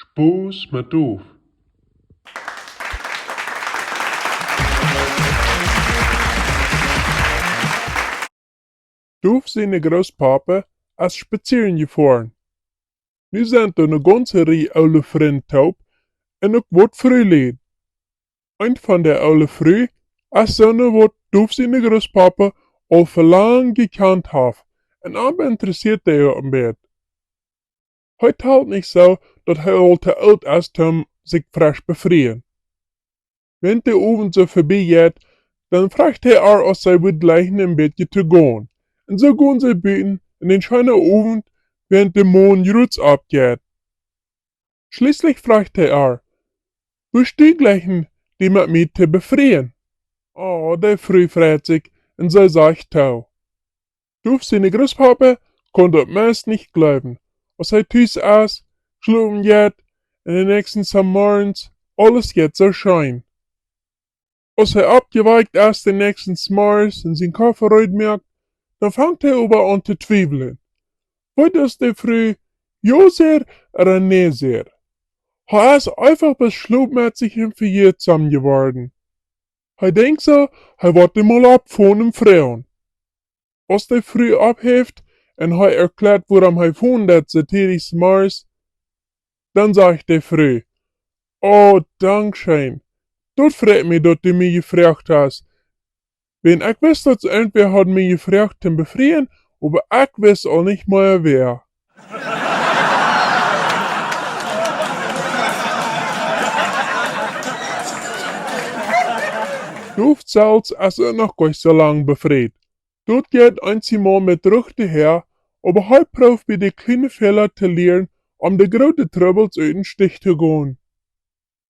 Spos Met Duf. Duf seine Großpapa als spazieren gefahren. Nu sind da ne ganze Reihe oude vrienden taub en ook wat frühlied. Een van der oude früh als sonne wat Duf seine Großpapa al verlang gekannt hat en aber interessiert er am Bett. Heute halt nicht so, dat hij al te oud is om sich frisch befrieren. Wenn der Abend so vorbei geht, dann fragt er als sei wird gleich im Bett zu gehen. Und so gehen sie beten in den schönen Abend, während der Mond Rutz abgeht. Schließlich fragt er, bist du gleich die mit mir zu befrieren? Oh, der Früh freut sich, und so sagt er. Duf seine Großpapa konnte das meist nicht glauben. Als er tüß aß, schlufen geht, in den nächsten Morgens, alles geht so schön. Als er abgeweicht ist den nächsten Morgens und sein Koffer merkt, dann fängt er aber an zu zweifeln. Wird das der Früh ja sehr oder nee sehr? Er ist einfach beschluckt mit sich im Verjährt zusammen geworden. Er denkt so, er wird mal ab von dem Frauen. Als der Früh abhebt und er erklärt, woran er von dat so tätig Mars, dann sagt der Früh, oh, Dankeschön. Dat freut mich, dass du mich gefragt hast. Wenn ich wüsste, dass irgendwer hat mich gefragt zum Befrieren, aber ich weiß auch nicht mal wer. Duf zelfs ist er noch gar nicht so lang befreit. Dort geht einmal mit Rüchte her, aber er braucht bei den kleinen Fehler zu lernen, um die großen Troubles uit den Stich zu gehen.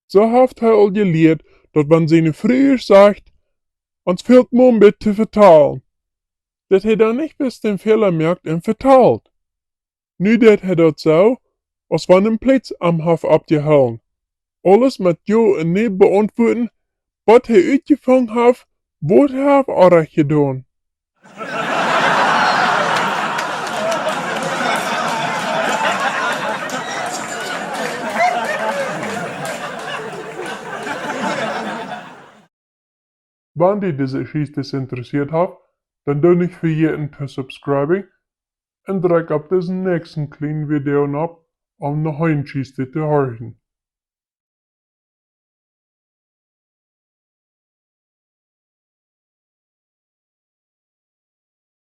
So hat er all gelehrt, dass man seine früher sagt, uns fehlt nur ein bisschen zu vertalen. Dat hij dan nicht bis den Fehler merkt und vertalt. Nu dat hij dat so, als van een Platz am Haf abgehauen. Alles mit Jo en Nee beantworten, wat hij uitgefangen hat, wat hij hat auch gedaan. Wenn dich diese Geschichte interessiert hat, dann tu nicht vergessen zu subscriben und drück auf diesen nächsten kleinen Video ab, um noch eine Geschichte zu hören.